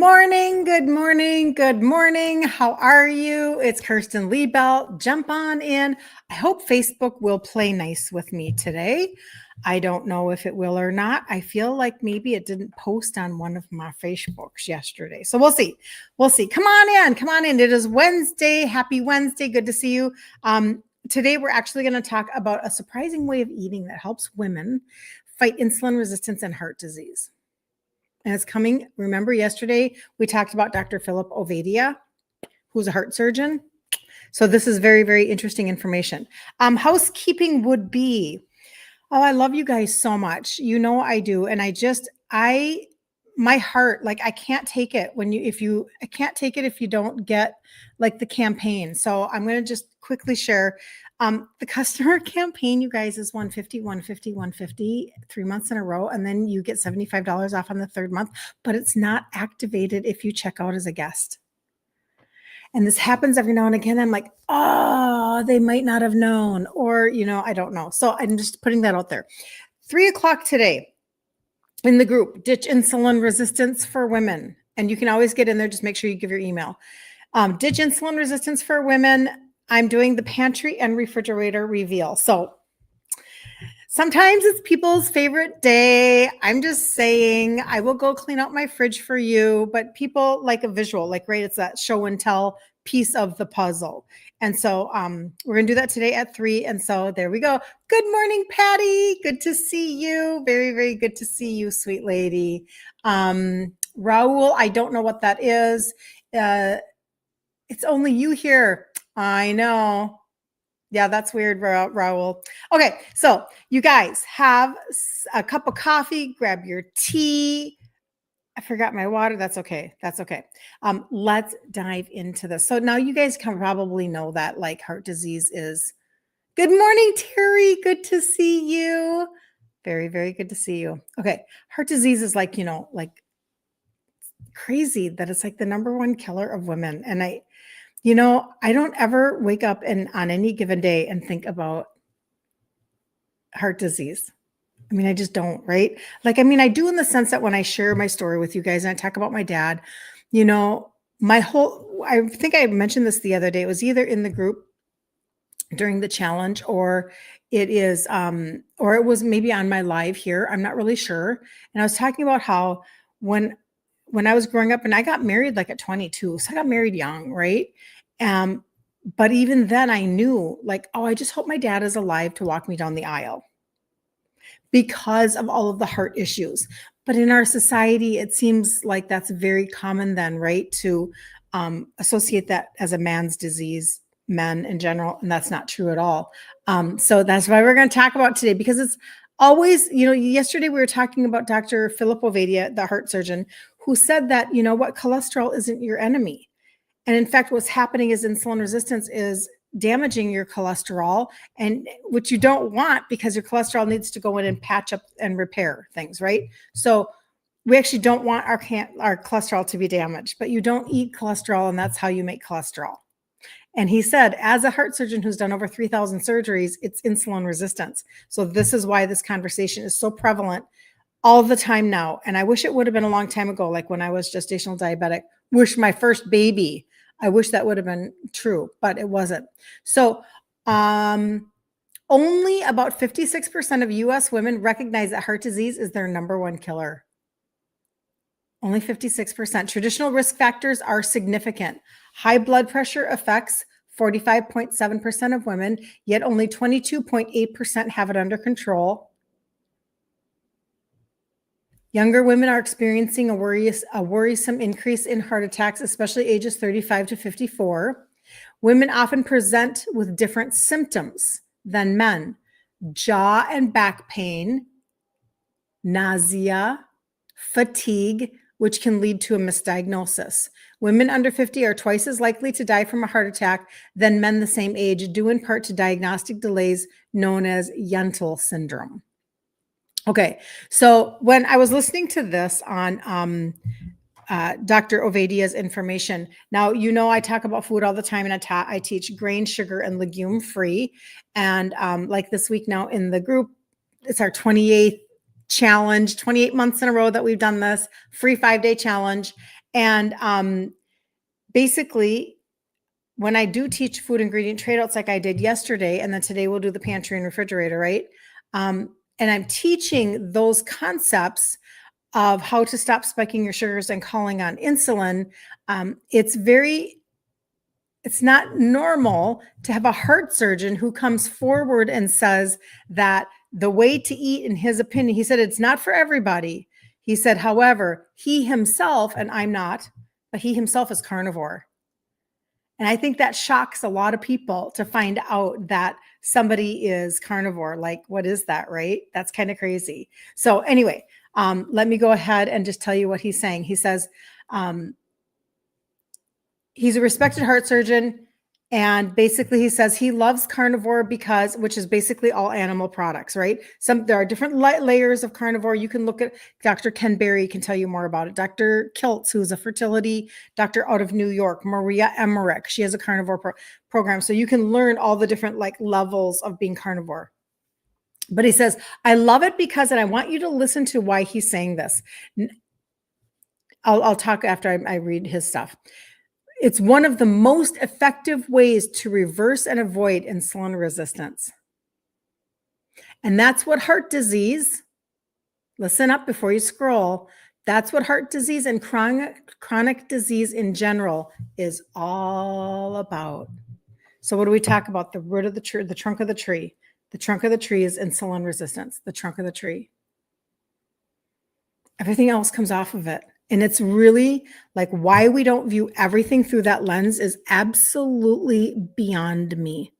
morning, good morning, good morning. How are you? It's Kirsten Liebelt. Jump on in. I hope Facebook will play nice with me today. I don't know if it will or not. I feel like maybe it didn't post on one of my Facebooks yesterday. So we'll see. We'll see. Come on in. Come on in. It is Wednesday. Happy Wednesday. Good to see you. Today, we're actually going to talk about a surprising way of eating that helps women fight insulin resistance and heart disease. And it's coming. Remember yesterday we talked about Dr. Philip Ovadia, who's a heart surgeon. So this is very, very interesting information. Housekeeping would be, I love you guys so much. You know I do. And my heart, like I can't take it I can't take it if you don't get like the campaign. So I'm going to just quickly share. The customer campaign, you guys, is 150, 150, 150, 3 months in a row. And then you get $75 off on the third month, but it's not activated if you check out as a guest. And this happens every now and again. I'm like, oh, they might not have known, or, I don't know. So I'm just putting that out there. 3:00 today in the group, ditch insulin resistance for women. And you can always get in there. Just make sure you give your email. Ditch insulin resistance for women. I'm doing the pantry and refrigerator reveal. So sometimes it's people's favorite day. I'm just saying I will go clean out my fridge for you, but people like a visual, right? It's that show and tell piece of the puzzle. And so we're going to do that today at 3. And so there we go. Good morning, Patty. Good to see you. Very, very good to see you, sweet lady. Raul, I don't know what that is. It's only you here. I know. Yeah, that's weird, Raul. Okay, so you guys have a cup of coffee, grab your tea. I forgot my water. That's okay. That's okay. Let's dive into this. So now you guys can probably know that like heart disease is. Good morning, Terry. Good to see you. Very, very good to see you. Okay, heart disease is like crazy that it's like the number one killer of women. And I don't ever wake up on any given day and think about heart disease. I mean, I just don't, right? I do in the sense that when I share my story with you guys and I talk about my dad, I think I mentioned this the other day. It was either in the group during the challenge or it was maybe on my live here. I'm not really sure. And I was talking about how when I was growing up and I got married like at 22, so I got married young, right? But even then I knew I just hope my dad is alive to walk me down the aisle because of all of the heart issues. But in our society, it seems like that's very common then, right? To associate that as a man's disease, men in general, and that's not true at all. So that's why we're going to talk about today, because it's always, yesterday we were talking about Dr. Philip Ovadia, the heart surgeon, who said that, cholesterol isn't your enemy. And in fact, what's happening is insulin resistance is damaging your cholesterol, and which you don't want because your cholesterol needs to go in and patch up and repair things, right? So we actually don't want our cholesterol to be damaged, but you don't eat cholesterol, and that's how you make cholesterol. And he said, as a heart surgeon who's done over 3,000 surgeries, it's insulin resistance. So this is why this conversation is so prevalent all the time now. And I wish it would have been a long time ago, like when I was gestational diabetic, wish my first baby, I wish that would have been true, but it wasn't. So only about 56% of US women recognize that heart disease is their number one killer. Only 56%. Traditional risk factors are significant. High blood pressure affects 45.7% of women, yet only 22.8% have it under control. Younger women are experiencing a worrisome increase in heart attacks, especially ages 35 to 54. Women often present with different symptoms than men: jaw and back pain, nausea, fatigue, which can lead to a misdiagnosis. Women under 50 are twice as likely to die from a heart attack than men the same age, due in part to diagnostic delays known as Yentl syndrome. Okay, so when I was listening to this on Dr. Ovadia's information, now, I talk about food all the time, and I teach grain, sugar, and legume free. And like this week now in the group, it's our 28th challenge, 28 months in a row that we've done this free 5-day challenge. And basically, when I do teach food ingredient trade outs like I did yesterday, and then today we'll do the pantry and refrigerator, right? And I'm teaching those concepts of how to stop spiking your sugars and calling on insulin. It's not normal to have a heart surgeon who comes forward and says that the way to eat, in his opinion, he said it's not for everybody. He said, however, he himself, and I'm not, but he himself is carnivore. And I think that shocks a lot of people to find out that somebody is carnivore. Like, what is that, right? That's kind of crazy. So anyway, let me go ahead and just tell you what he's saying. He says, he's a respected heart surgeon. And basically he says he loves carnivore because, which is basically all animal products, right? There are different layers of carnivore. You can look at Dr. Ken Berry can tell you more about it. Dr. Kiltz, who's a fertility doctor out of New York, Maria Emmerich, she has a carnivore program. So you can learn all the different levels of being carnivore. But he says, I love it because, and I want you to listen to why he's saying this. I'll talk after I read his stuff. It's one of the most effective ways to reverse and avoid insulin resistance. And that's what heart disease, listen up before you scroll, that's what heart disease and chronic disease in general is all about. So what do we talk about? The root of the tree, the trunk of the tree. The trunk of the tree is insulin resistance, the trunk of the tree. Everything else comes off of it. And it's really like why we don't view everything through that lens is absolutely beyond me.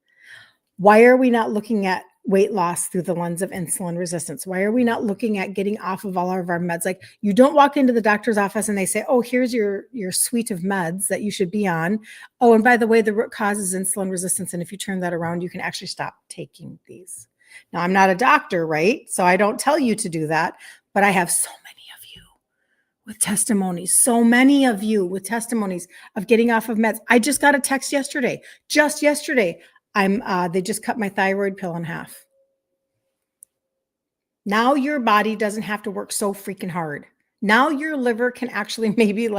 Why are we not looking at weight loss through the lens of insulin resistance? Why are we not looking at getting off of all of our meds? Like, you don't walk into the doctor's office and they say, oh, here's your suite of meds that you should be on. Oh, and by the way, the root cause is insulin resistance. And if you turn that around, you can actually stop taking these. Now, I'm not a doctor, right? So I don't tell you to do that, but I have so many with testimonies, so many of you with testimonies of getting off of meds. I just got a text yesterday, they just cut my thyroid pill in half. Now your body doesn't have to work so freaking hard. Now your liver can actually maybe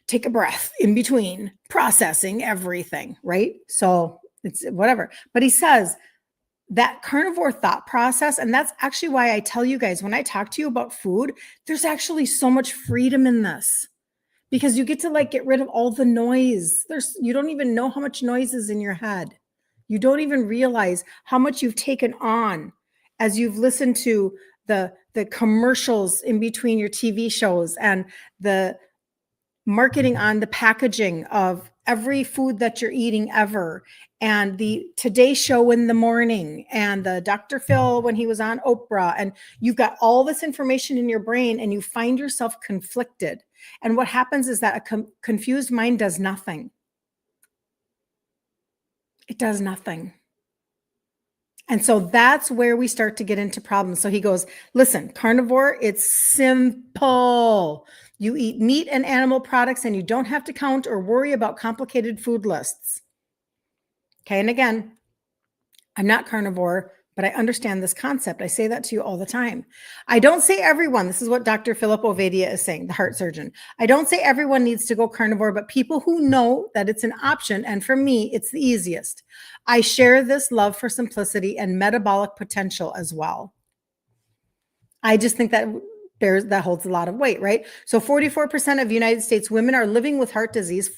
take a breath in between processing everything, right? So it's whatever. But he says, that carnivore thought process, and that's actually why I tell you guys, when I talk to you about food, there's actually so much freedom in this because you get to get rid of all the noise. You don't even know how much noise is in your head. You don't even realize how much you've taken on as you've listened to the commercials in between your TV shows and the marketing on the packaging of every food that you're eating ever, and the Today Show in the morning, and the Dr. Phil when he was on Oprah, and you've got all this information in your brain and you find yourself conflicted. And what happens is that a confused mind does nothing. It does nothing. And so that's where we start to get into problems. So he goes, listen, carnivore, it's simple. You eat meat and animal products and you don't have to count or worry about complicated food lists. Okay. And again, I'm not carnivore, but I understand this concept. I say that to you all the time. I don't say everyone, this is what Dr. Philip Ovadia is saying, the heart surgeon. I don't say everyone needs to go carnivore, but people who know that it's an option. And for me, it's the easiest. I share this love for simplicity and metabolic potential as well. I just think that that holds a lot of weight, right? So 44% of United States women are living with heart disease, 44%.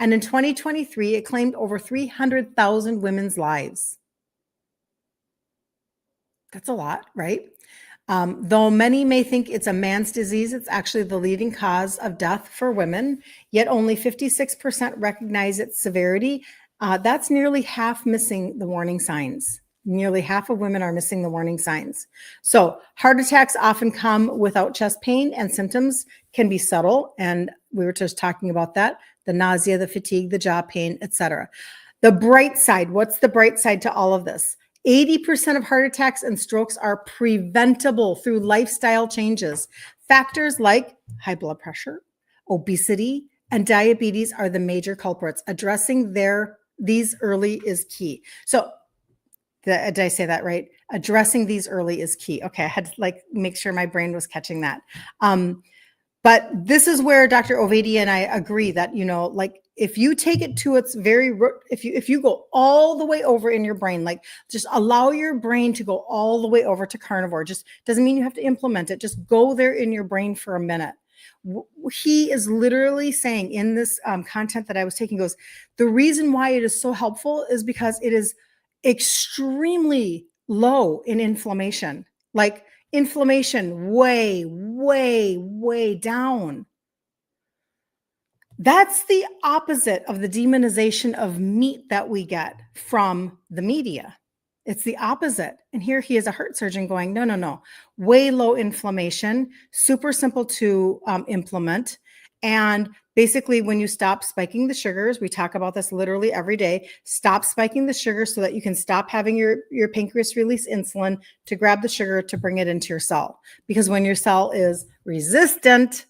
And in 2023, it claimed over 300,000 women's lives. That's a lot, right? Though many may think it's a man's disease, it's actually the leading cause of death for women, yet only 56% recognize its severity. That's nearly half missing the warning signs. Nearly half of women are missing the warning signs. So heart attacks often come without chest pain, and symptoms can be subtle. And we were just talking about that, the nausea, the fatigue, the jaw pain, etc. The bright side, what's the bright side to all of this? 80% of heart attacks and strokes are preventable through lifestyle changes. Factors like high blood pressure, obesity, and diabetes are the major culprits. Addressing these early is key. So did I say that right? Addressing these early is key. Okay, I had to make sure my brain was catching that. But this is where Dr. Ovedi and I agree that, like if you take it to its very root, if you go all the way over in your brain, like just allow your brain to go all the way over to carnivore, just doesn't mean you have to implement it. Just go there in your brain for a minute. He is literally saying in this content that I was taking, goes, the reason why it is so helpful is because it is extremely low in inflammation. Like inflammation way, way, way down. That's the opposite of the demonization of meat that we get from the media. It's the opposite. And here he is, a heart surgeon, going, no, no, no, way low inflammation, super simple to implement. And basically, when you stop spiking the sugars, we talk about this literally every day, stop spiking the sugar so that you can stop having your pancreas release insulin to grab the sugar to bring it into your cell. Because when your cell is resistant,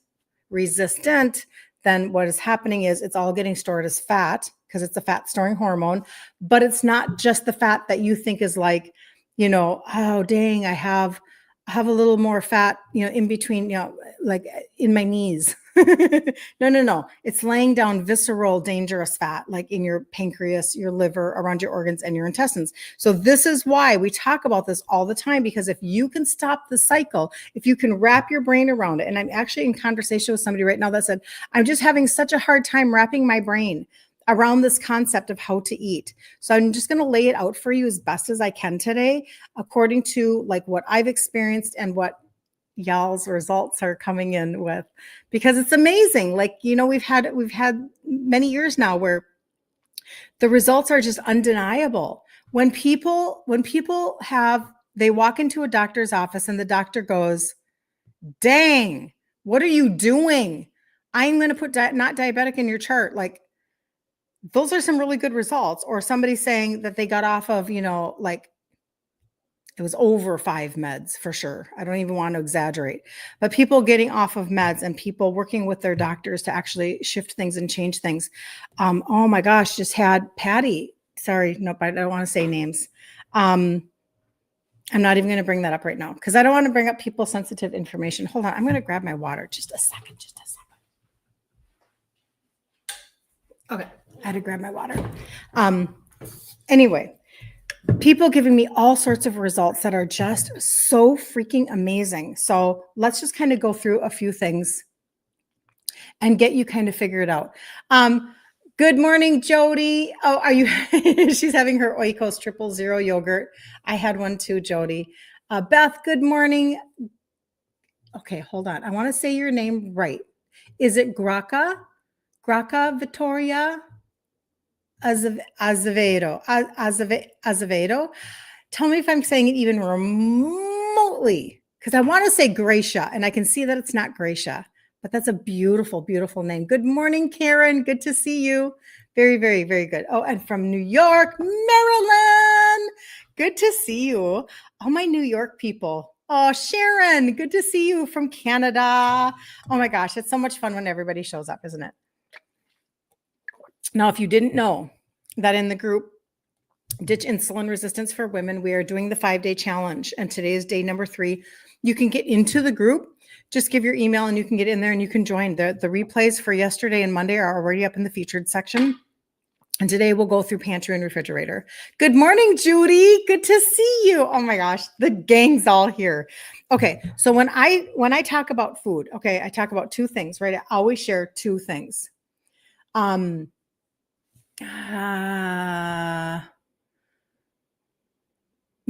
then what is happening is it's all getting stored as fat because it's a fat storing hormone, but it's not just the fat that you think is like, oh, dang, I have a little more fat, in between, like in my knees. No. It's laying down visceral, dangerous fat, like in your pancreas, your liver, around your organs and your intestines. So this is why we talk about this all the time, because if you can stop the cycle, if you can wrap your brain around it, and I'm actually in conversation with somebody right now that said, I'm just having such a hard time wrapping my brain around this concept of how to eat. So I'm just going to lay it out for you as best as I can today, according to like what I've experienced and what y'all's results are coming in with, because it's amazing. Like, we've had many years now where the results are just undeniable. When people they walk into a doctor's office and the doctor goes, dang, what are you doing? I'm going to put not diabetic in your chart. Like, those are some really good results. Or somebody saying that they got off of, like it was over 5 meds for sure. I don't even want to exaggerate, but people getting off of meds and people working with their doctors to actually shift things and change things. Oh my gosh, just had Patty. Sorry, nope, I don't want to say names. I'm not even going to bring that up right now because I don't want to bring up people's sensitive information. Hold on, I'm going to grab my water. Just a second. Okay, I had to grab my water. Anyway, people giving me all sorts of results that are just so freaking amazing. So let's just kind of go through a few things and get you kind of figured out. Good morning, Jody. Oh, are you? She's having her Oikos 000 yogurt. I had one too, Jody. Beth, good morning. Okay, hold on. I want to say your name right. Is it Graca Vittoria Azevedo? Tell me if I'm saying it even remotely, because I want to say Gracia, and I can see that it's not Gracia, but that's a beautiful, beautiful name. Good morning, Karen. Good to see you. Very, very, very good. Oh, and from New York, Maryland. Good to see you. All my New York people. Oh, Sharon, good to see you from Canada. Oh my gosh, it's so much fun when everybody shows up, isn't it? Now, if you didn't know that in the group Ditch Insulin Resistance for Women, we are doing the 5-day challenge, and today is day number 3. You can get into the group. Just give your email and you can get in there and you can join. The replays for yesterday and Monday are already up in the featured section. And today we'll go through pantry and refrigerator. Good morning, Judy. Good to see you. Oh my gosh, the gang's all here. Okay, so when I talk about food, okay, I talk about 2 things, right? I always share 2 things.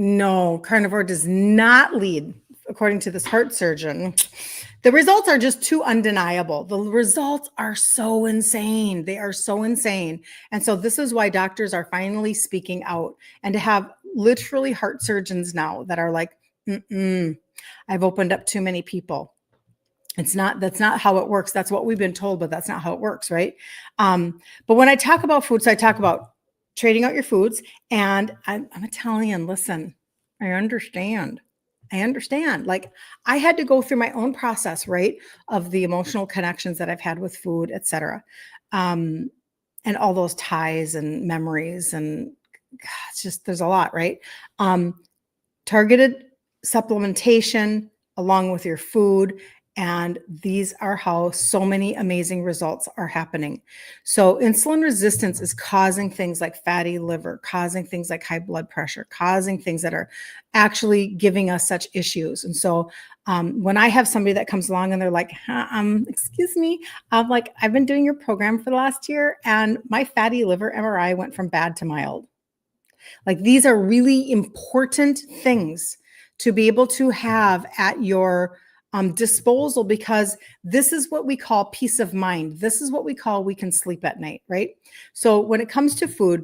No, carnivore does not lead, according to this heart surgeon. The results are just too undeniable. The results are so insane. They are so insane. And so this is why doctors are finally speaking out, and to have literally heart surgeons now that are like, I've opened up too many people. That's not how it works. That's what we've been told, but that's not how it works, right? But when I talk about food, so I talk about trading out your foods, and I'm Italian. Listen, I understand. Like, I had to go through my own process, right, of the emotional connections that I've had with food, etc., and all those ties and memories, and God, it's just, there's a lot, right? Targeted supplementation along with your food, And these are how so many amazing results are happening. So insulin resistance is causing things like fatty liver, causing things like high blood pressure, causing things that are actually giving us such issues. And so when I have somebody that comes along and they're like, excuse me, I'm like, I've been doing your program for the last year and my fatty liver MRI went from bad to mild. Like these are really important things to be able to have at your disposal, because this is what we call peace of mind. This is what we call we can sleep at night, right? So when it comes to food,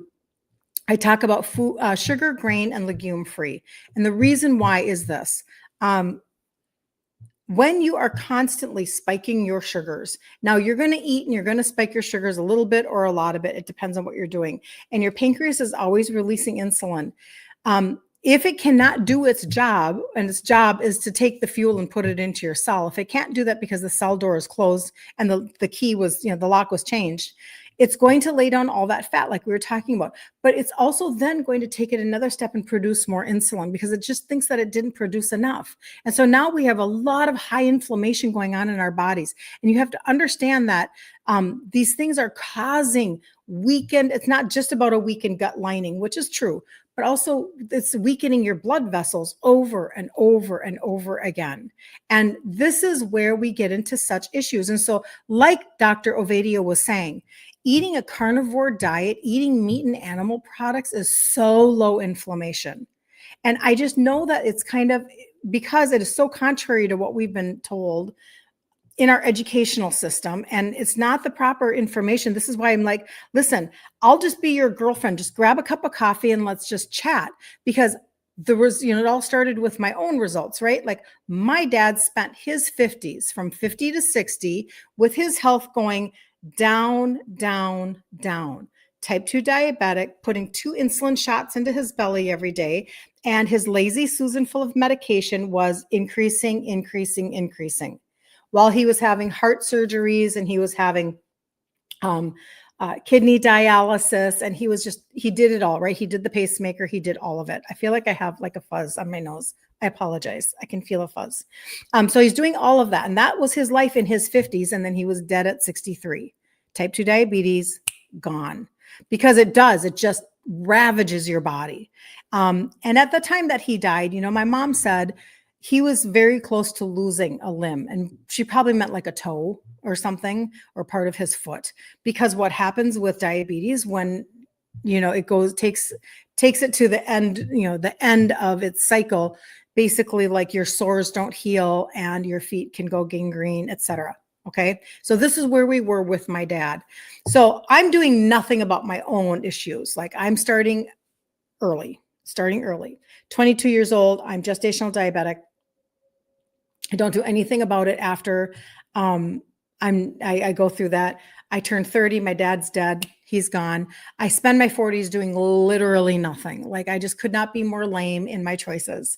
I talk about food, sugar, grain, and legume free. And the reason why is this. When you are constantly spiking your sugars, now you're going to eat and you're going to spike your sugars a little bit or a lot of it. It depends on what you're doing. And your pancreas is always releasing insulin. If it cannot do its job, and its job is to take the fuel and put it into your cell, if it can't do that because the cell door is closed and the key was, the lock was changed, it's going to lay down all that fat like we were talking about. But it's also then going to take it another step and produce more insulin because it just thinks that it didn't produce enough. And so now we have a lot of high inflammation going on in our bodies. And you have to understand that these things are causing weakened, it's not just about a weakened gut lining, which is true, but also it's weakening your blood vessels over and over and over again. And this is where we get into such issues. And so like Dr. Ovadio was saying, eating a carnivore diet, eating meat and animal products is so low inflammation. And I just know that it's kind of because it is so contrary to what we've been told in our educational system, and it's not the proper information. This is why I'm like, listen, I'll just be your girlfriend. Just grab a cup of coffee and let's just chat, because there was, it all started with my own results, right? Like my dad spent his 50s from 50 to 60 with his health going down, down, down. Type 2 diabetic, putting 2 insulin shots into his belly every day. And his lazy Susan full of medication was increasing, increasing, increasing. While he was having heart surgeries and he was having kidney dialysis, and he did it all, right? He did the pacemaker, he did all of it. I feel like I have like a fuzz on my nose. I apologize. I can feel a fuzz. So he's doing all of that. And that was his life in his 50s. And then he was dead at 63. Type 2 diabetes, gone. Because it just ravages your body. And at the time that he died, my mom said, he was very close to losing a limb, and she probably meant like a toe or something, or part of his foot, because what happens with diabetes when, it takes it to the end, the end of its cycle, basically like your sores don't heal and your feet can go gangrene, etc. Okay. So this is where we were with my dad. So I'm doing nothing about my own issues. Like I'm starting early, 22 years old. I'm gestational diabetic. I don't do anything about it after I go through that. I turned 30. My dad's dead. He's gone. I spend my 40s doing literally nothing. Like I just could not be more lame in my choices.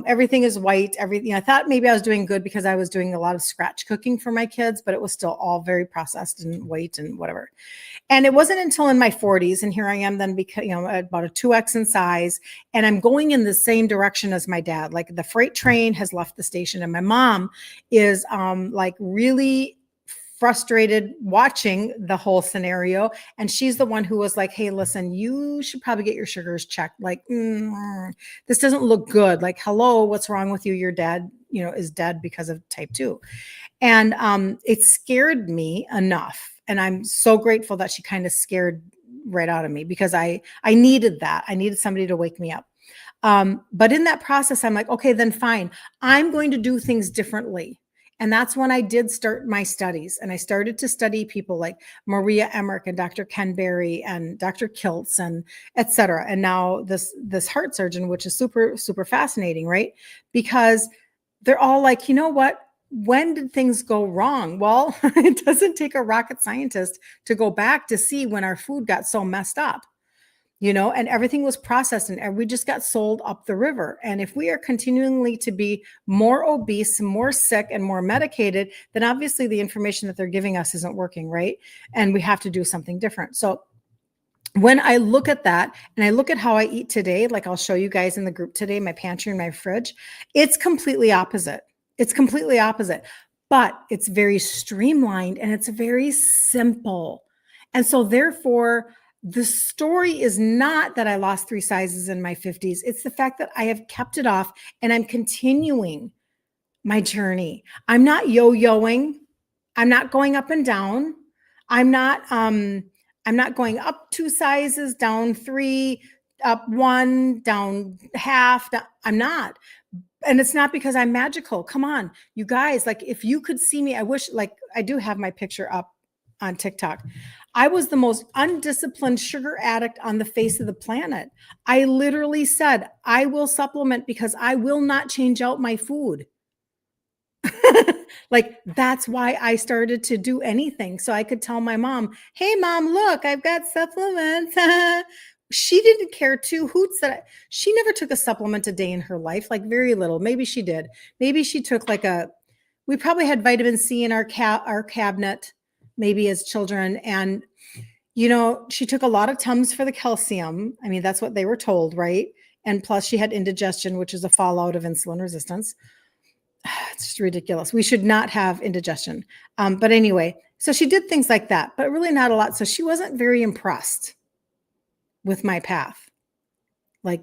Everything is white. Everything. I thought maybe I was doing good because I was doing a lot of scratch cooking for my kids, but it was still all very processed and white and whatever. And it wasn't until in my 40s, and here I am then, because about a 2x in size, and I'm going in the same direction as my dad. Like the freight train has left the station, and my mom is like really frustrated watching the whole scenario. And she's the one who was like, hey, listen, you should probably get your sugars checked. Like, this doesn't look good. Like, hello, what's wrong with you? Your dad, is dead because of type 2. And it scared me enough. And I'm so grateful that she kind of scared right out of me, because I needed that. I needed somebody to wake me up. But in that process, I'm like, okay, then fine. I'm going to do things differently. And that's when I did start my studies, and I started to study people like Maria Emmerich and Dr. Ken Berry and Dr. Kiltz and et cetera. And now this heart surgeon, which is super, super fascinating, right? Because they're all like, you know what? When did things go wrong? Well, it doesn't take a rocket scientist to go back to see when our food got so messed up. And everything was processed and we just got sold up the river. And if we are continually to be more obese, more sick, and more medicated, then obviously the information that they're giving us isn't working, right? And we have to do something different. So when I look at that and I look at how I eat today, like I'll show you guys in the group today, my pantry and my fridge, it's completely opposite. It's completely opposite. but it's very streamlined and it's very simple. And so therefore, the story is not that I lost 3 sizes in my 50s. It's the fact that I have kept it off and I'm continuing my journey. I'm not yo-yoing. I'm not going up and down. I'm not going up 2 sizes, down 3, up 1, down half. I'm not. And it's not because I'm magical. Come on, you guys, like if you could see me, I wish, like I do have my picture up on TikTok. I was the most undisciplined sugar addict on the face of the planet. I literally said, I will supplement because I will not change out my food. Like that's why I started to do anything. So I could tell my mom, hey mom, look, I've got supplements. She didn't care two hoots that she never took a supplement a day in her life, like very little. Maybe she did. Maybe she took we probably had vitamin C in our cabinet, maybe as children. And, she took a lot of Tums for the calcium. I mean, that's what they were told, right? And plus she had indigestion, which is a fallout of insulin resistance. It's just ridiculous. We should not have indigestion. But anyway, so she did things like that, but really not a lot. So she wasn't very impressed with my path, like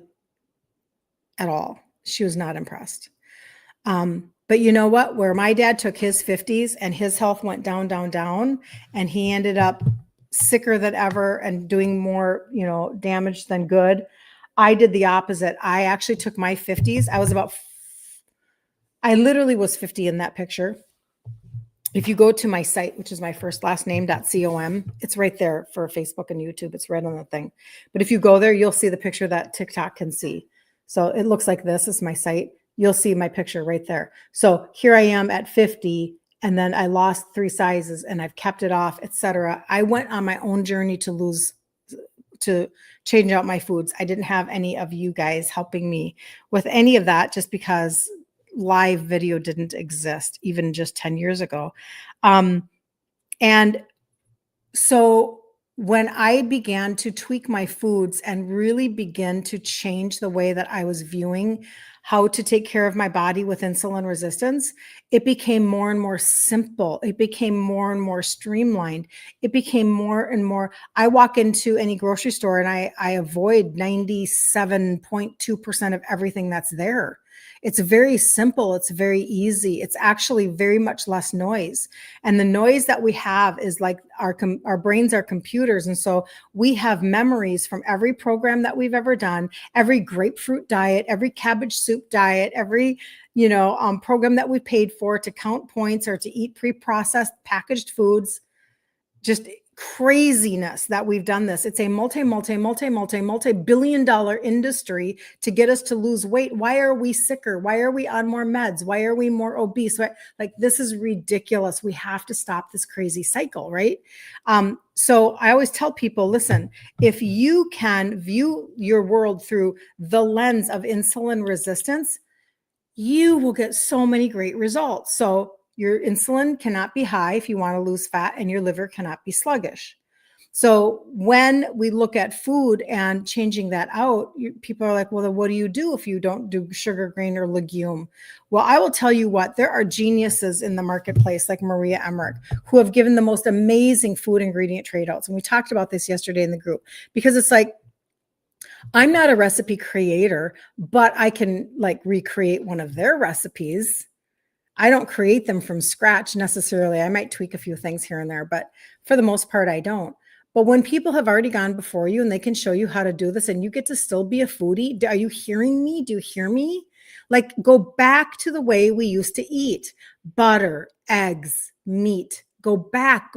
at all. She was not impressed. But you know what? Where my dad took his 50s and his health went down, down, down, and he ended up sicker than ever and doing more, damage than good. I did the opposite. I actually took my 50s. I literally was 50 in that picture. If you go to my site, which is my first last name.com, it's right there for Facebook and YouTube. It's right on the thing. But if you go there, you'll see the picture that TikTok can see. So it looks like this is my site. You'll see my picture right there. So here I am at 50, and then I lost 3 sizes and I've kept it off, etc. I went on my own journey to change out my foods. I didn't have any of you guys helping me with any of that just because live video didn't exist even just 10 years ago. And so when I began to tweak my foods and really begin to change the way that I was viewing how to take care of my body with insulin resistance, it became more and more simple. It became more and more streamlined. It became more and more. I walk into any grocery store and I avoid 97.2% of everything that's there. It's very simple. It's very easy. It's actually very much less noise. And the noise that we have is like our brains are computers. And so we have memories from every program that we've ever done, every grapefruit diet, every cabbage soup diet, every, program that we paid for to count points or to eat pre-processed packaged foods. Just craziness that we've done this. It's a multi-billion-dollar industry to get us to lose weight. Why are we sicker? Why are we on more meds? Why are we more obese? Like this is ridiculous. We have to stop this crazy cycle, right? So I always tell people, listen, if you can view your world through the lens of insulin resistance, you will get so many great results. So your insulin cannot be high if you want to lose fat, and your liver cannot be sluggish. So when we look at food and changing that out, people are like, well, then what do you do if you don't do sugar, grain, or legume? Well, I will tell you what, there are geniuses in the marketplace like Maria Emmerich who have given the most amazing food ingredient trade outs. And we talked about this yesterday in the group, because it's like, I'm not a recipe creator, but I can like recreate one of their recipes. I don't create them from scratch necessarily. I might tweak a few things here and there, but for the most part, I don't. But when people have already gone before you and they can show you how to do this and you get to still be a foodie, are you hearing me? Do you hear me? Like go back to the way we used to eat: butter, eggs, meat. Go back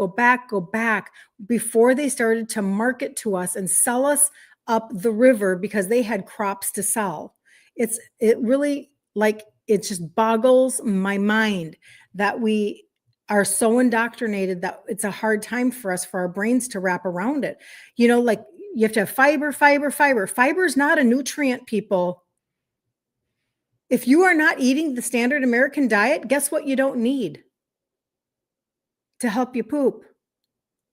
before they started to market to us and sell us up the river because they had crops to sell. It really, like, it just boggles my mind that we are so indoctrinated that it's a hard time for us, for our brains to wrap around it. Like you have to have fiber. Fiber is not a nutrient, people. If you are not eating the standard American diet, guess what you don't need to help you poop?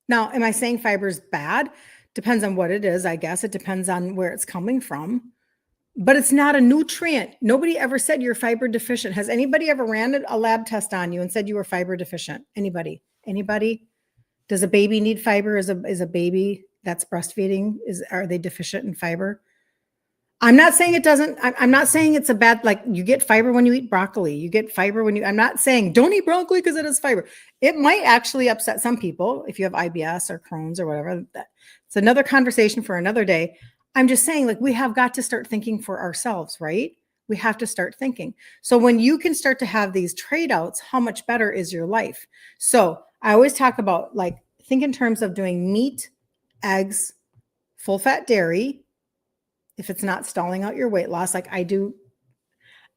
Now, am I saying fiber is bad? Depends on what it is, I guess. It depends on where it's coming from. but it's not a nutrient. Nobody ever said you're fiber deficient. Has anybody ever ran a lab test on you and said you were fiber deficient? Anybody? Anybody? Does a baby need fiber? Is a baby that's breastfeeding, are they deficient in fiber? I'm not saying it doesn't. I'm not saying it's a bad, like you get fiber when you eat broccoli. You get fiber when I'm not saying don't eat broccoli because it has fiber. It might actually upset some people if you have IBS or Crohn's or whatever. It's another conversation for another day. I'm just saying, like, we have got to start thinking for ourselves, right? We have to start thinking. So when you can start to have these trade outs, how much better is your life? So I always talk about, like, think in terms of doing meat, eggs, full fat dairy, if it's not stalling out your weight loss, like I do.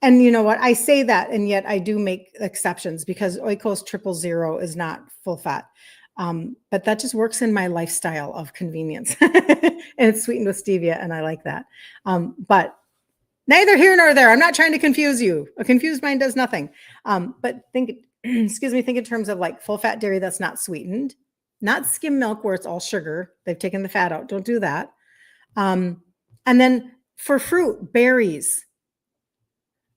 And you know what? I say that, and yet I do make exceptions because Oikos 000 is not full fat. But that just works in my lifestyle of convenience. And it's sweetened with stevia, and I like that. But neither here nor there. I'm not trying to confuse you. A confused mind does nothing. But think, excuse me, think in terms of like full fat dairy that's not sweetened, not skim milk where it's all sugar. They've taken the fat out. Don't do that. And then for fruit, berries.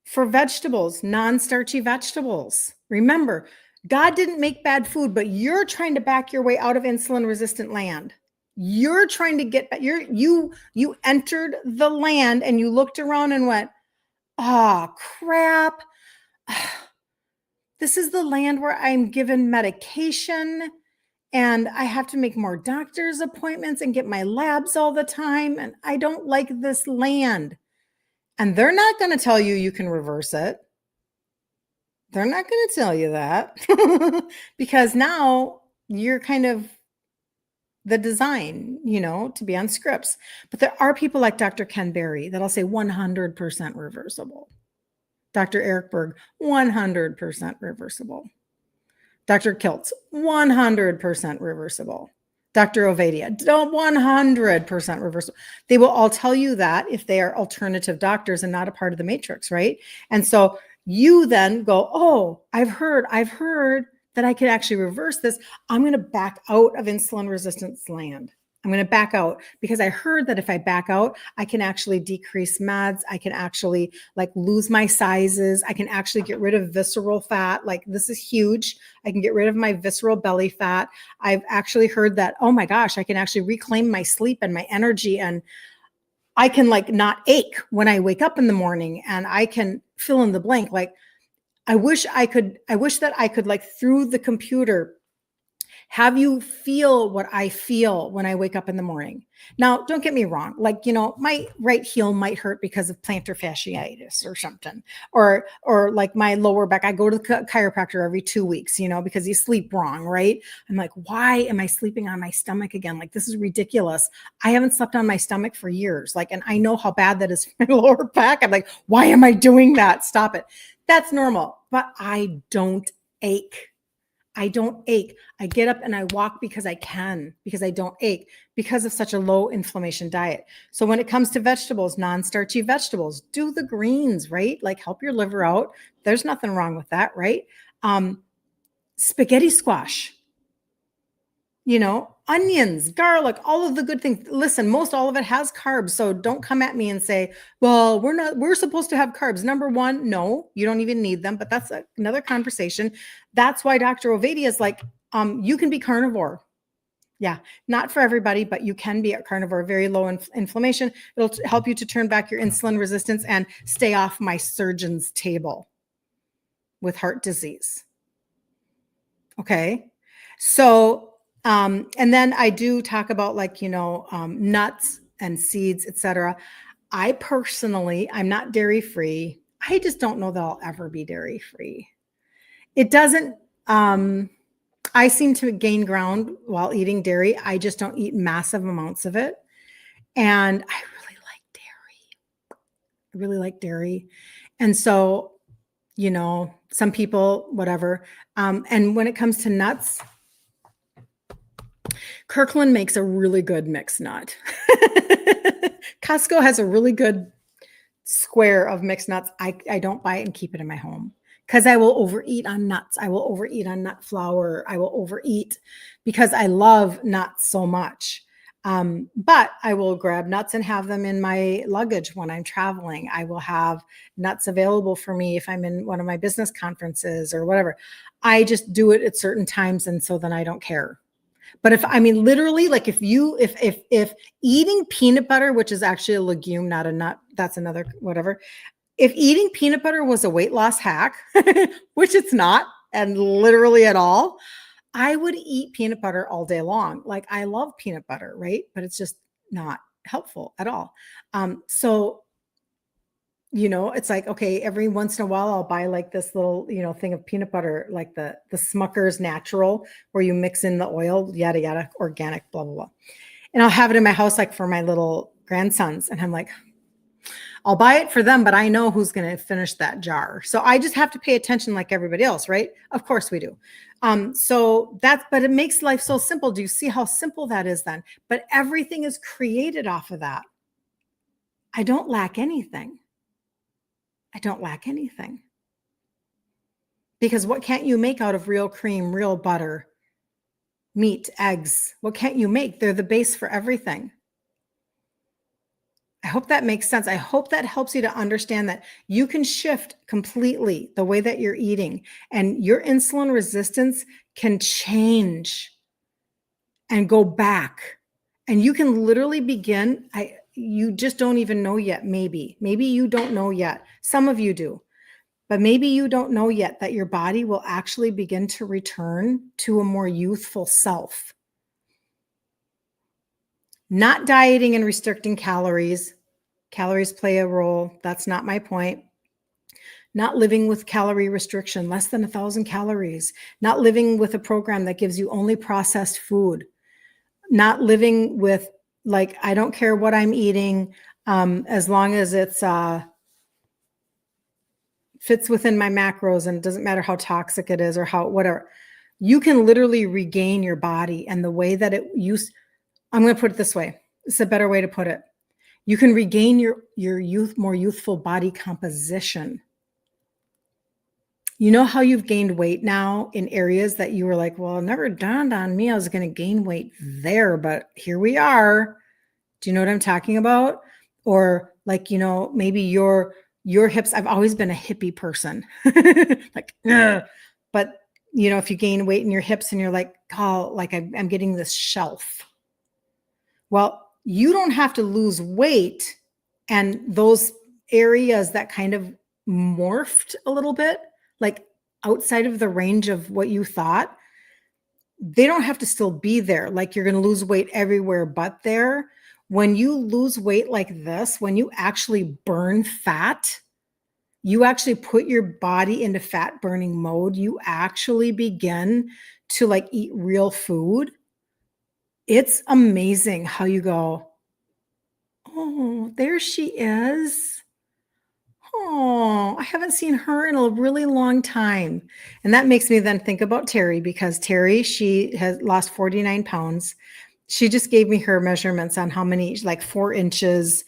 For vegetables, non-starchy vegetables. Remember, God didn't make bad food, but you're trying to back your way out of insulin-resistant land. You're trying to get, you entered the land and you looked around and went, oh, crap. This is the land where I'm given medication and I have to make more doctor's appointments and get my labs all the time. And I don't like this land. And they're not going to tell you you can reverse it. They're not going to tell you that because now you're kind of the design, to be on scripts. But there are people like Dr. Ken Berry that'll say 100% reversible. Dr. Eric Berg, 100% reversible. Dr. Kiltz, 100% reversible. Dr. Ovadia, 100% reversible. They will all tell you that if they are alternative doctors and not a part of the matrix, right? And so you then go, oh, I've heard that I could actually reverse this. I'm going to back out of insulin resistance land. I'm going to back out because I heard that if I back out, I can actually decrease meds. I can actually lose my sizes. I can actually get rid of visceral fat. Like this is huge. I can get rid of my visceral belly fat. I've actually heard that, oh my gosh, I can actually reclaim my sleep and my energy. And I can not ache when I wake up in the morning and I can fill in the blank. I wish that I could through the computer have you feel what I feel when I wake up in the morning. Now, don't get me wrong. My right heel might hurt because of plantar fasciitis or something, or my lower back. I go to the chiropractor every 2 weeks, because you sleep wrong, right? I'm like, why am I sleeping on my stomach again? This is ridiculous. I haven't slept on my stomach for years. And I know how bad that is for my lower back. I'm like, why am I doing that? Stop it. That's normal, but I don't ache. I don't ache. I get up and I walk because I can, because I don't ache, because of such a low inflammation diet. So when it comes to vegetables, non-starchy vegetables, do the greens, right? Help your liver out. There's nothing wrong with that, right? Spaghetti squash, onions, garlic, all of the good things. Listen, most all of it has carbs. So don't come at me and say, well, we're supposed to have carbs. Number one, no, you don't even need them, but that's another conversation. That's why Dr. Ovadia is you can be carnivore. Yeah, not for everybody, but you can be a carnivore, very low inflammation. It'll help you to turn back your insulin resistance and stay off my surgeon's table with heart disease. Okay. So, and then I do talk about nuts and seeds, etc. I personally, I'm not dairy free. I just don't know that I'll ever be dairy free. It doesn't, I seem to gain ground while eating dairy. I just don't eat massive amounts of it. And I really like dairy. And so, some people, whatever. And when it comes to nuts, Kirkland makes a really good mixed nut. Costco has a really good square of mixed nuts. I don't buy it and keep it in my home because I will overeat on nuts. I will overeat on nut flour. I will overeat because I love nuts so much. But I will grab nuts and have them in my luggage when I'm traveling. I will have nuts available for me if I'm in one of my business conferences or whatever. I just do it at certain times. And so then I don't care. But if, I mean, literally, like if eating peanut butter, which is actually a legume, not a nut, that's another, whatever. If eating peanut butter was a weight loss hack, which it's not, and literally at all, I would eat peanut butter all day long. Like I love peanut butter, right? But it's just not helpful at all. So it's like, okay, every once in a while I'll buy like this little, thing of peanut butter, like the Smucker's Natural, where you mix in the oil, yada, yada, organic, blah, blah, blah. And I'll have it in my house, like for my little grandsons. And I'm like, I'll buy it for them, but I know who's going to finish that jar. So I just have to pay attention like everybody else, right? Of course we do. But it makes life so simple. Do you see how simple that is then? But everything is created off of that. I don't lack anything. I don't lack anything. Because what can't you make out of real cream, real butter, meat, eggs? What can't you make? They're the base for everything. I hope that makes sense. I hope that helps you to understand that you can shift completely the way that you're eating, and your insulin resistance can change and go back. And you can literally begin, you just don't even know yet, maybe you don't know yet. Some of you do, but maybe you don't know yet that your body will actually begin to return to a more youthful self. Not dieting and restricting calories. Calories play a role. That's not my point. Not living with calorie restriction, less than 1,000 calories. Not living with a program that gives you only processed food. Not living with, like, I don't care what I'm eating, as long as it's fits within my macros, and it doesn't matter how toxic it is or how whatever. You can literally regain your body, and the way that it used, I'm going to put it this way. It's a better way to put it. You can regain your more youthful body composition. You know how you've gained weight now in areas that you were like, well, it never dawned on me I was going to gain weight there, but here we are. Do you know what I'm talking about? Or like, maybe your hips, I've always been a hippie person. Like, ugh. But if you gain weight in your hips and you're like, oh, like I'm getting this shelf. Well, you don't have to lose weight, and those areas that kind of morphed a little bit, like outside of the range of what you thought, they don't have to still be there. Like you're going to lose weight everywhere but there. When you lose weight like this, when you actually burn fat, you actually put your body into fat burning mode. You actually begin to like eat real food. It's amazing how you go, oh, there she is. Oh, I haven't seen her in a really long time. And that makes me then think about Terry, because Terry, she has lost 49 pounds. She just gave me her measurements on how many, like 4 inches,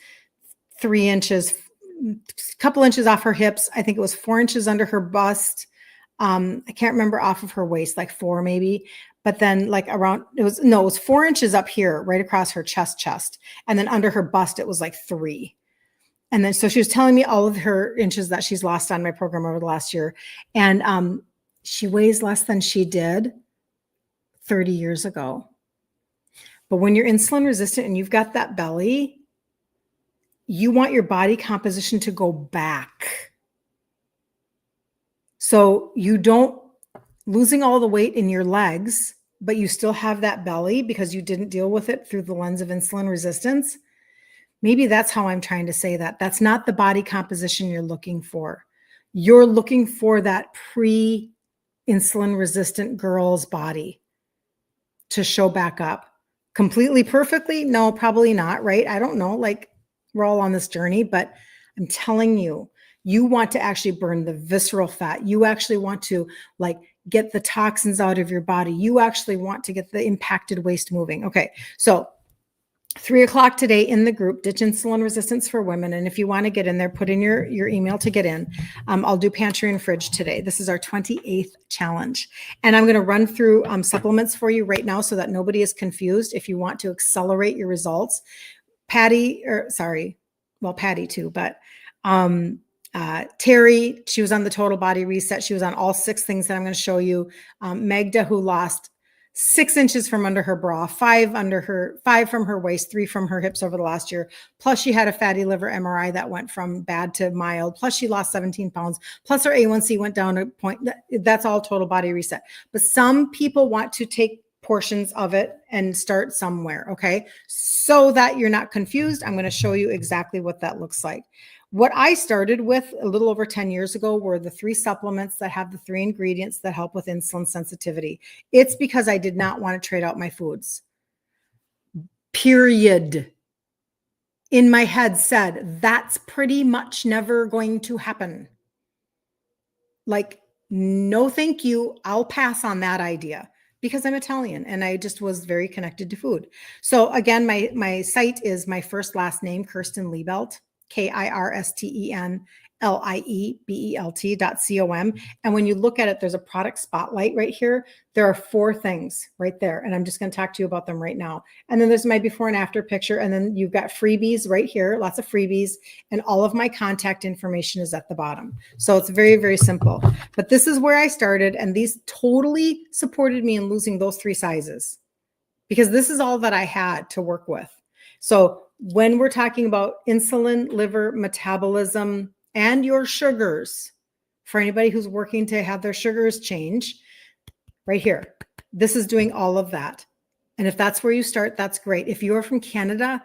3 inches, a couple inches off her hips. I think it was 4 inches under her bust. I can't remember off of her waist, like 4 maybe. But then like around, it was 4 inches up here, right across her chest. And then under her bust, it was like 3. And then, so she was telling me all of her inches that she's lost on my program over the last year. And she weighs less than she did 30 years ago. But when you're insulin resistant and you've got that belly, you want your body composition to go back. So you don't losing all the weight in your legs, but you still have that belly because you didn't deal with it through the lens of insulin resistance. Maybe that's how I'm trying to say that. That's not the body composition you're looking for. You're looking for that pre-insulin resistant girl's body to show back up. Completely perfectly? No, probably not, right? I don't know. Like, we're all on this journey, but I'm telling you, you want to actually burn the visceral fat. You actually want to like get the toxins out of your body. You actually want to get the impacted waste moving. Okay. So 3 o'clock today in the group, Ditch Insulin Resistance for Women. And if you want to get in there, put in your email to get in. I'll do pantry and fridge today. This is our 28th challenge. And I'm going to run through supplements for you right now so that nobody is confused. If you want to accelerate your results, Patty too, but Terry, she was on the Total Body Reset. She was on all 6 things that I'm going to show you. Magda, who lost 6 inches from under her bra, 5 from her waist, 3 from her hips over the last year. Plus she had a fatty liver MRI that went from bad to mild. Plus she lost 17 pounds. Plus her A1C went down a point. That's all Total Body Reset. But some people want to take portions of it and start somewhere. Okay. So that you're not confused, I'm going to show you exactly what that looks like. What I started with a little over 10 years ago were the 3 supplements that have the 3 ingredients that help with insulin sensitivity. It's because I did not want to trade out my foods. Period. In my head said, that's pretty much never going to happen. Like, no, thank you. I'll pass on that idea because I'm Italian and I just was very connected to food. So again, my site is my first last name, Kirsten Liebelt. KirstenLiebelt.com. And when you look at it, there's a product spotlight right here. There are 4 things right there. And I'm just going to talk to you about them right now. And then there's my before and after picture. And then you've got freebies right here, lots of freebies. And all of my contact information is at the bottom. So it's very, very simple. But this is where I started. And these totally supported me in losing those 3 sizes because this is all that I had to work with. So when we're talking about insulin, liver, metabolism, and your sugars, for anybody who's working to have their sugars change, right here, this is doing all of that. And if that's where you start, that's great. If you are from Canada,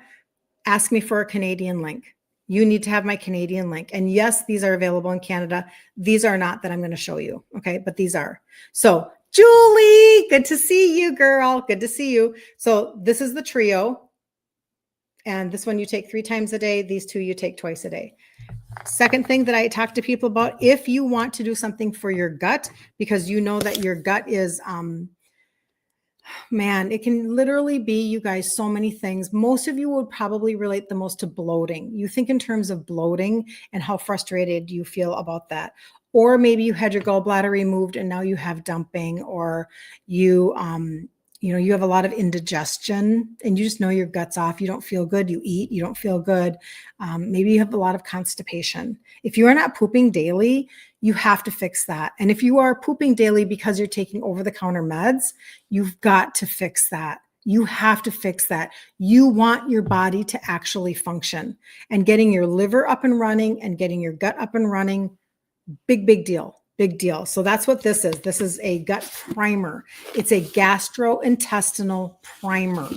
ask me for a Canadian link. You need to have my Canadian link. And yes, these are available in Canada. These are not that I'm going to show you. Okay. But these are. So Julie, good to see you, girl. Good to see you. So this is the trio. And this one you take 3 times a day. These 2 you take twice a day. Second thing that I talk to people about, if you want to do something for your gut, because you know that your gut is, man, it can literally be, you guys, so many things. Most of you would probably relate the most to bloating. You think in terms of bloating and how frustrated you feel about that. Or maybe you had your gallbladder removed and now you have dumping, or you have a lot of indigestion and you just know your gut's off. You don't feel good. You eat, you don't feel good. Maybe you have a lot of constipation. If you are not pooping daily, you have to fix that. And if you are pooping daily because you're taking over-the-counter meds, you've got to fix that. You have to fix that. You want your body to actually function, and getting your liver up and running and getting your gut up and running, big, big deal. Big deal. So that's what this is. This is a gut primer. It's a gastrointestinal primer.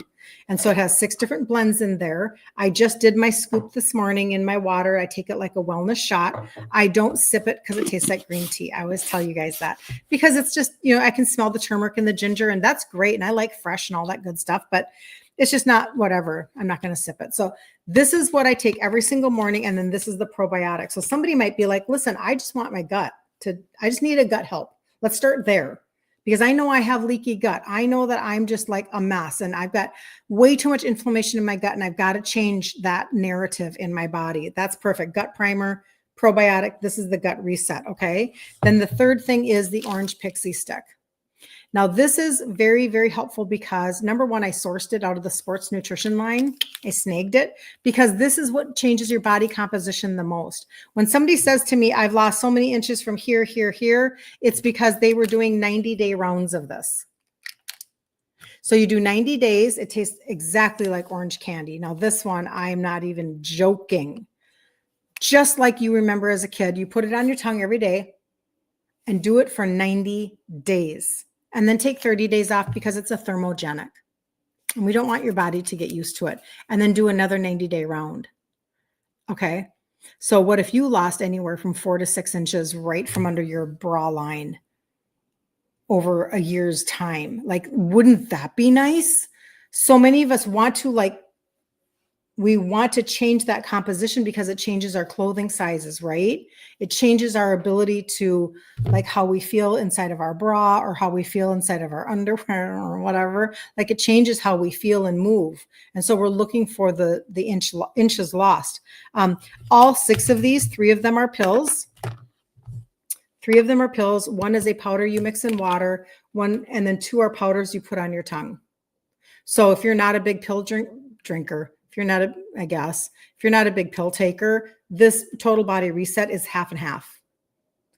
And so it has 6 different blends in there. I just did my scoop this morning in my water. I take it like a wellness shot. I don't sip it because it tastes like green tea. I always tell you guys that because it's just, I can smell the turmeric and the ginger, and that's great. And I like fresh and all that good stuff, but it's just not whatever. I'm not going to sip it. So this is what I take every single morning. And then this is the probiotic. So somebody might be like, listen, I just want my gut. I just need a gut help. Let's start there because I know I have leaky gut. I know that I'm just like a mess and I've got way too much inflammation in my gut and I've got to change that narrative in my body. That's perfect. Gut primer, probiotic. This is the gut reset. Okay. Then the third thing is the orange pixie stick. Now, this is very, very helpful because number one, I sourced it out of the sports nutrition line. I snagged it because this is what changes your body composition the most. When somebody says to me, I've lost so many inches from here, here, it's because they were doing 90-day rounds of this. So you do 90 days. It tastes exactly like orange candy. Now, this one, I'm not even joking. Just like you remember as a kid, you put it on your tongue every day and do it for 90 days. And then take 30 days off because it's a thermogenic. And we don't want your body to get used to it. And then do another 90-day round. Okay. So what if you lost anywhere from 4 to 6 inches right from under your bra line over a year's time? Like, wouldn't that be nice? So many of us want to we want to change that composition because it changes our clothing sizes, right? It changes our ability to, like, how we feel inside of our bra or how we feel inside of our underwear or whatever. Like, it changes how we feel and move. And so we're looking for the inches lost. All 6 of these, 3 of them are pills. 3 of them are pills. 1 is a powder you mix in water. 1, and then 2 are powders you put on your tongue. So if you're not a big pill drinker, if you're not if you're not a big pill taker, this total body reset is half and half.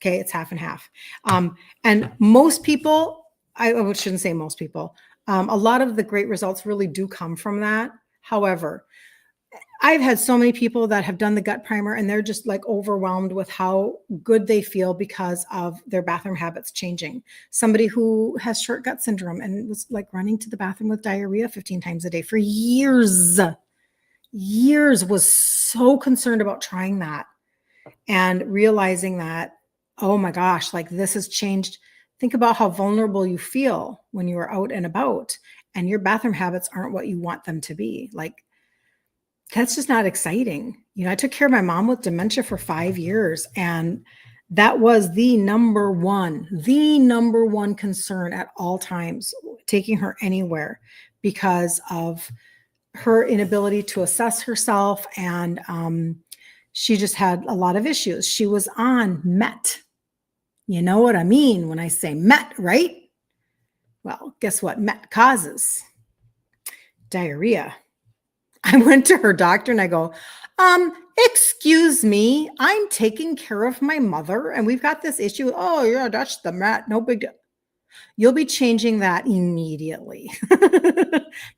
Okay, it's half and half. And most people, I shouldn't say most people, a lot of the great results really do come from that. However, I've had so many people that have done the gut primer and they're just like overwhelmed with how good they feel because of their bathroom habits changing. Somebody who has short gut syndrome and was like running to the bathroom with diarrhea 15 times a day for years, was so concerned about trying that and realizing that, oh my gosh, like this has changed. Think about how vulnerable you feel when you are out and about and your bathroom habits aren't what you want them to be. Like, that's just not exciting. You know, I took care of my mom with dementia for 5 years, and that was the number one concern at all times, taking her anywhere because of her inability to assess herself. And she just had a lot of issues. She was on Met. You know what I mean when I say Met, right? Well, guess what Met causes? Diarrhea. I went to her doctor and I go, excuse me, I'm taking care of my mother and we've got this issue. Oh, yeah, that's the Met. No big deal. You'll be changing that immediately.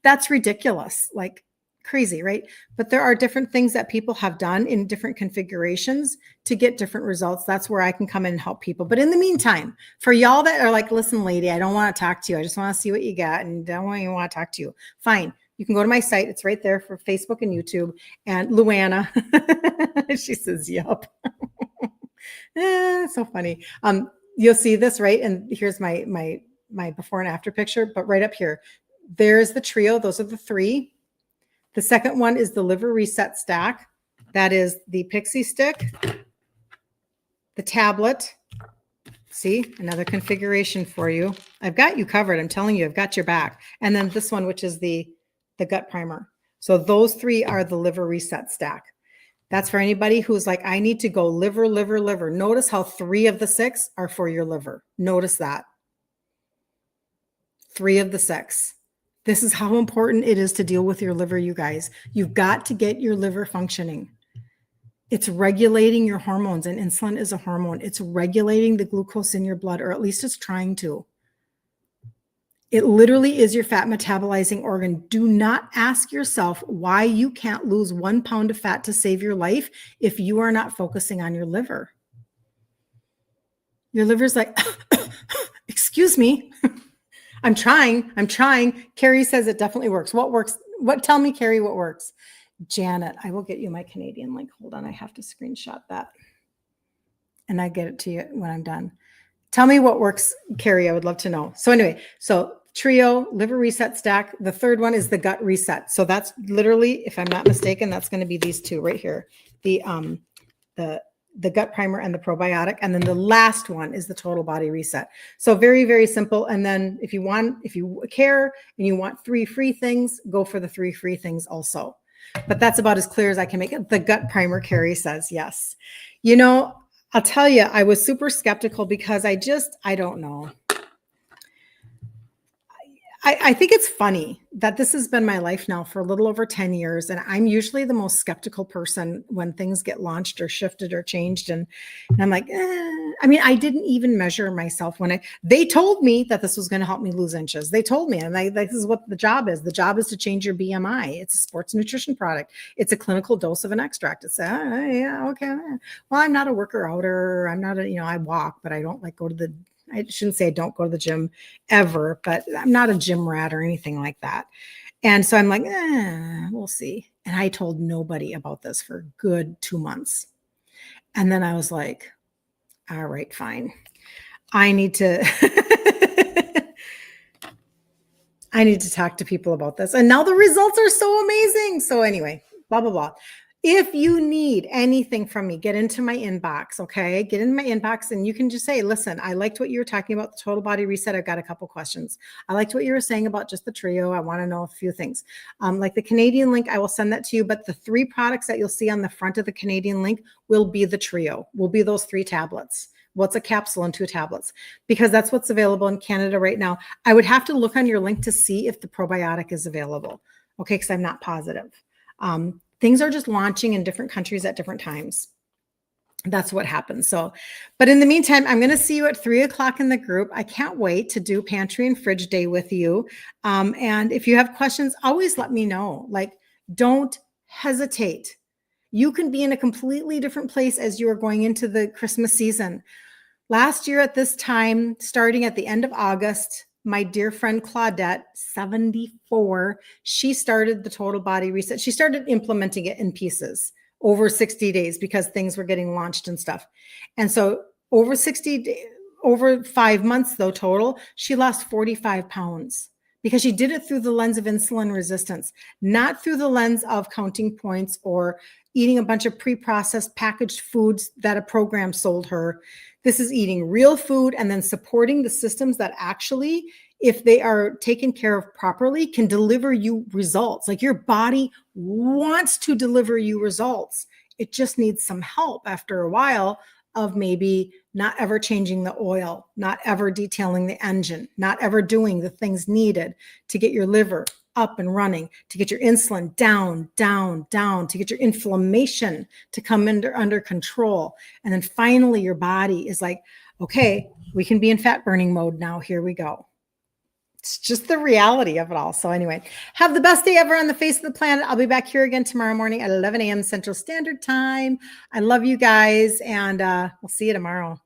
That's ridiculous. Like crazy, right? But there are different things that people have done in different configurations to get different results. That's where I can come in and help people. But in the meantime, for y'all that are like, listen, lady, I don't want to talk to you. I just want to see what you got and don't even want to talk to you. Fine. You can go to my site. It's right there for Facebook and YouTube. And Luana, she says, yup. So funny. You'll see this, right? And here's my before and after picture, but right up here, there's the trio. Those are the 3. The second one is the liver reset stack. That is the pixie stick, the tablet. See, another configuration for you. I've got you covered. I'm telling you, I've got your back. And then this one, which is the gut primer. So those 3 are the liver reset stack. That's for anybody who's like, I need to go liver, liver, liver. Notice how 3 of the 6 are for your liver. Notice that. 3 of the 6. This is how important it is to deal with your liver, you guys. You've got to get your liver functioning. It's regulating your hormones, and insulin is a hormone. It's regulating the glucose in your blood, or at least it's trying to. It literally is your fat metabolizing organ. Do not ask yourself why you can't lose 1 pound of fat to save your life if you are not focusing on your liver. Your liver's like, excuse me. I'm trying. Carrie says it definitely works. What works? Tell me, Carrie, what works? Janet, I will get you my Canadian link. Hold on. I have to screenshot that. And I get it to you when I'm done. Tell me what works, Carrie. I would love to know. So anyway, so trio, liver reset stack. The third one is the gut reset. So that's literally, if I'm not mistaken, that's going to be these 2 right here. The gut primer and the probiotic. And then the last one is the total body reset. So very, very simple. And then if you care and you want 3 free things, go for the 3 free things also. But that's about as clear as I can make it. The gut primer, Carrie says, yes. You know, I'll tell you, I was super skeptical because I don't know. I think it's funny that this has been my life now for a little over 10 years. And I'm usually the most skeptical person when things get launched or shifted or changed. And I'm like, I mean, I didn't even measure myself when they told me that this was going to help me lose inches. They told me, and this is what the job is. The job is to change your BMI. It's a sports nutrition product. It's a clinical dose of an extract. It's yeah, okay. Well, I'm not a worker outer. I'm not I walk, but I don't like go to I shouldn't say I don't go to the gym ever, but I'm not a gym rat or anything like that. And so I'm like, we'll see. And I told nobody about this for a good 2 months. And then I was like, all right, fine. I need to talk to people about this. And now the results are so amazing. So anyway, blah, blah, blah. If you need anything from me, get into my inbox, okay? Get in my inbox and you can just say, listen, I liked what you were talking about, the total body reset. I've got a couple questions. I liked what you were saying about just the trio. I want to know a few things. Like the Canadian link, I will send that to you, but the 3 products that you'll see on the front of the Canadian link will be the trio, will be those 3 tablets. What's a capsule and 2 tablets? Because that's what's available in Canada right now. I would have to look on your link to see if the probiotic is available, okay? Because I'm not positive. Things are just launching in different countries at different times. That's what happens. So, but in the meantime, I'm going to see you at 3:00 in the group. I can't wait to do pantry and fridge day with you. And if you have questions, always let me know. Like, don't hesitate. You can be in a completely different place as you are going into the Christmas season. Last year at this time, starting at the end of August, my dear friend Claudette, 74, she started the total body reset. She started implementing it in pieces over 60 days because things were getting launched and stuff. And so over 5 months though total, she lost 45 pounds because she did it through the lens of insulin resistance, not through the lens of counting points or eating a bunch of pre-processed packaged foods that a program sold her. This is eating real food and then supporting the systems that actually, if they are taken care of properly, can deliver you results. Like your body wants to deliver you results. It just needs some help after a while of maybe not ever changing the oil, not ever detailing the engine, not ever doing the things needed to get your liver up and running, to get your insulin down, down, down, to get your inflammation to come under control. And then finally your body is like, okay, we can be in fat burning mode now. Here we go. It's just the reality of it all. So anyway, have the best day ever on the face of the planet. I'll be back here again tomorrow morning at 11 a.m. Central Standard Time. I love you guys, and we'll see you tomorrow.